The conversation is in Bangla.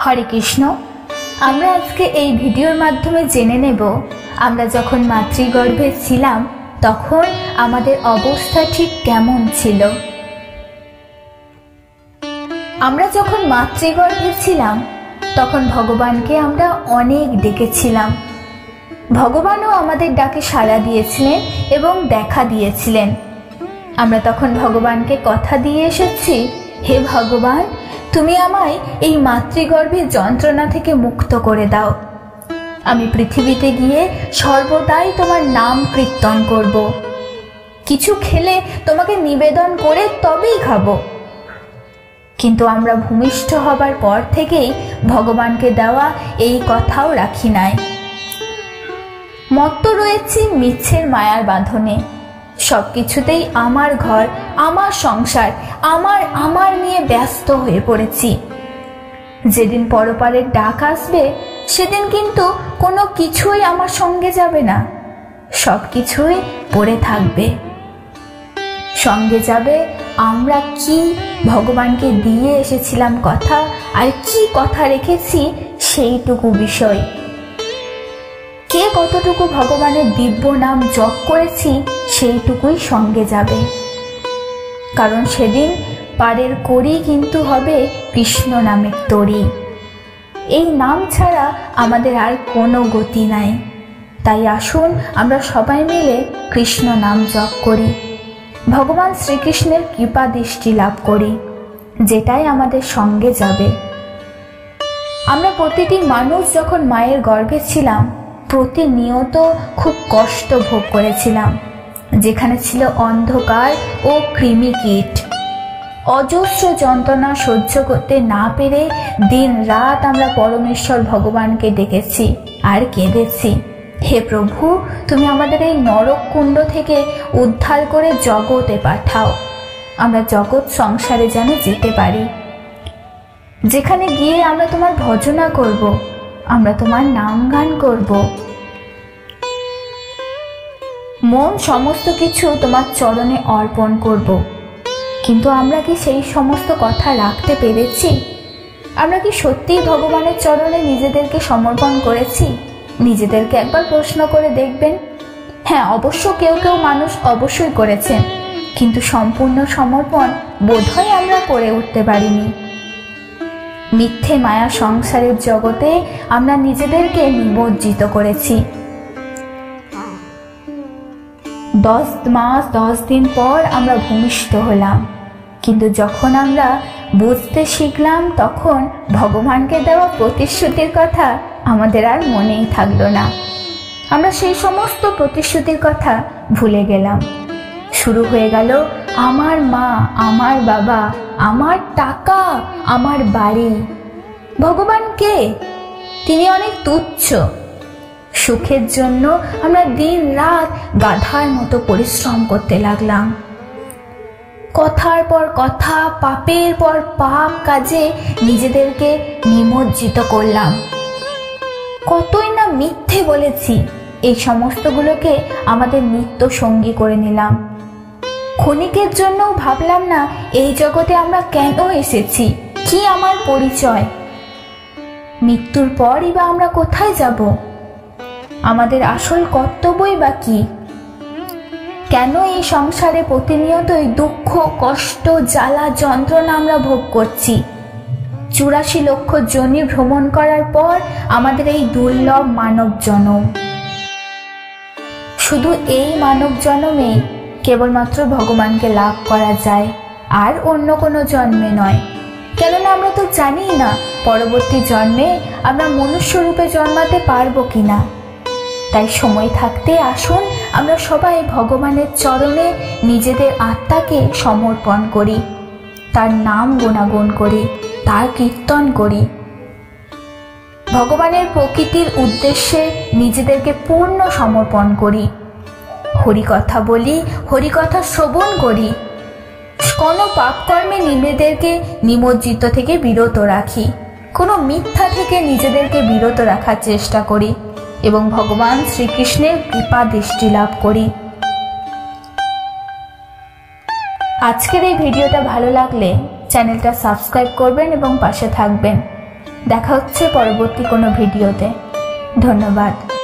হরে কৃষ্ণ। আমরা আজকে এই ভিডিওর মাধ্যমে জেনে নেব আমরা যখন মাতৃগর্ভে ছিলাম তখন আমাদের অবস্থা ঠিক কেমন ছিল। আমরা যখন মাতৃগর্ভে ছিলাম তখন ভগবানকে আমরা অনেক ডেকেছিলাম। ভগবানও আমাদের ডাকে সাড়া দিয়েছিলেন এবং দেখা দিয়েছিলেন। আমরা তখন ভগবানকে কথা দিয়ে এসেছি, হে ভগবান, তুমি আমায় এই মাতৃগর্ভের যন্ত্রণা থেকে মুক্ত করে দাও। আমি পৃথিবীতে গিয়ে সর্বদাই তোমার নাম কীর্তন করব। কিছু খেলে তোমাকে নিবেদন করে তবেই খাবো। কিন্তু আমরা ভূমিষ্ঠ হবার পর থেকেই ভগবানকে দেওয়া এই কথাও রাখি নাই। মত্ত রয়েছি মিথ্যের মায়ার বাঁধনে। সবকিছুতেই আমার ঘর, আমার সংসার, আমার নিয়ে ব্যস্ত হয়ে পড়েছি। যেদিন পরপারের ডাক আসবে সেদিন কিন্তু কোনো কিছুই আমার সঙ্গে যাবে না, সবকিছুই পড়ে থাকবে। সঙ্গে যাবে আমরা কি ভগবানকে দিয়ে এসেছিলাম কথা, আর কি কথা রেখেছি সেইটুকু বিষয়। কে কতটুকু ভগবানের দিব্য নাম জপ করেছি সেইটুকুই সঙ্গে যাবে। কারণ সেদিন পারের করি কিন্তু হবে কৃষ্ণ নামের তরি। এই নাম ছাড়া আমাদের আর কোনো গতি নাই। তাই আসুন আমরা সবাই মিলে কৃষ্ণ নাম জপ করি, ভগবান শ্রীকৃষ্ণের কৃপা দৃষ্টি লাভ করি, যেটাই আমাদের সঙ্গে যাবে। আমরা প্রতিটি মানুষ যখন মায়ের গর্ভে ছিলাম প্রতিনিয়ত খুব কষ্ট ভোগ করেছিলাম, যেখানে ছিল অন্ধকার ও কৃমিকীট। অজস্র যন্ত্রণা সহ্য করতে না পেরে দিন রাত আমরা পরমেশ্বর ভগবানকে ডেকেছি আর কেঁদেছি, হে প্রভু, তুমি আমাদের এই নরক কুণ্ড থেকে উদ্ধার করে জগতে পাঠাও। আমরা জগৎ সংসারে যেন যেতে পারি, যেখানে গিয়ে আমরা তোমার ভজনা করব, আমরা তোমার নাম গান করব। মন সমস্ত কিছু তোমার চরণে অর্পণ করব। কিন্তু আমরা কি সেই সমস্ত কথা রাখতে পেরেছি? আমরা কি সত্যিই ভগবানের চরণে নিজেদেরকে সমর্পণ করেছি? নিজেদেরকে একবার প্রশ্ন করে দেখবেন। হ্যাঁ, অবশ্য কেউ কেউ মানুষ অবশ্যই করেছেন, কিন্তু সম্পূর্ণ সমর্পণ বোধহয় আমরা করে উঠতে পারিনি। মিথ্যে মায়া সংসারের জগতে আমরা নিজেদেরকে নিমজ্জিত করেছি। 10 মাস 10 দিন পর আমরা ভূমিষ্ঠ হলাম, কিন্তু যখন আমরা বুঝতে শিখলাম তখন ভগবানকে দেওয়া প্রতিশ্রুতির কথা আমাদের আর মনেই থাকলো না। আমরা সেই সমস্ত প্রতিশ্রুতির কথা ভুলে গেলাম। শুরু হয়ে গেল আমার মা, আমার বাবা, আমার টাকা, আমার বাড়ি। ভগবান কে? তিনি অনেক তুচ্ছ। সুখের জন্য আমরা দিন রাত গাধার মতো পরিশ্রম করতে লাগলাম। কথার পর কথা, পাপের পর পাপ কাজে নিজেদেরকে নিমজ্জিত করলাম। কতই না মিথ্যে বলেছি, এই সমস্তগুলোকে আমাদের নিত্য সঙ্গী করে নিলাম। ক্ষণিকের জন্যও ভাবলাম না এই জগতে আমরা কেন এসেছি, কি আমার পরিচয়। মৃত্যুর পরই বা আমরা কোথায় যাব? আমাদের আসল কর্তব্যই বা কি? কেন এই সংসারে প্রতিনিয়তই দুঃখ, কষ্ট, জ্বালা, যন্ত্রণা আমরা ভোগ করছি? 84 লক্ষ যোনি ভ্রমণ করার পর আমাদের এই দুর্লভ মানব জন্ম। শুধু এই মানব জন্মে কেবলমাত্র ভগবানকে লাভ করা যায়, আর অন্য কোনো জন্মে নয়। কেননা আমরা তো জানি না পরবর্তী জন্মে আমরা মনুষ্য রূপে জন্মাতে পারবো কিনা। তাই সময় থাকতে আসুন আমরা সবাই ভগবানের চরণে নিজেদের আত্মাকে সমর্পণ করি, তার নাম গুণাগুণ করি, তার কীর্তন করি। ভগবানের প্রকৃতির উদ্দেশ্যে নিজেদেরকে পূর্ণ সমর্পণ করি। হরিকথা বলি, হরিকথা শ্রবণ করি। কোনো পাপকর্মে নিজেদেরকে নিমজ্জিত থেকে বিরত রাখি, কোনো মিথ্যা থেকে নিজেদেরকে বিরত রাখার চেষ্টা করি এবং ভগবান শ্রীকৃষ্ণের কৃপা দৃষ্টি লাভ করি। আজকের এই ভিডিওটা ভালো লাগলে চ্যানেলটা সাবস্ক্রাইব করবেন এবং পাশে থাকবেন। দেখা হচ্ছে পরবর্তী কোনো ভিডিওতে। ধন্যবাদ।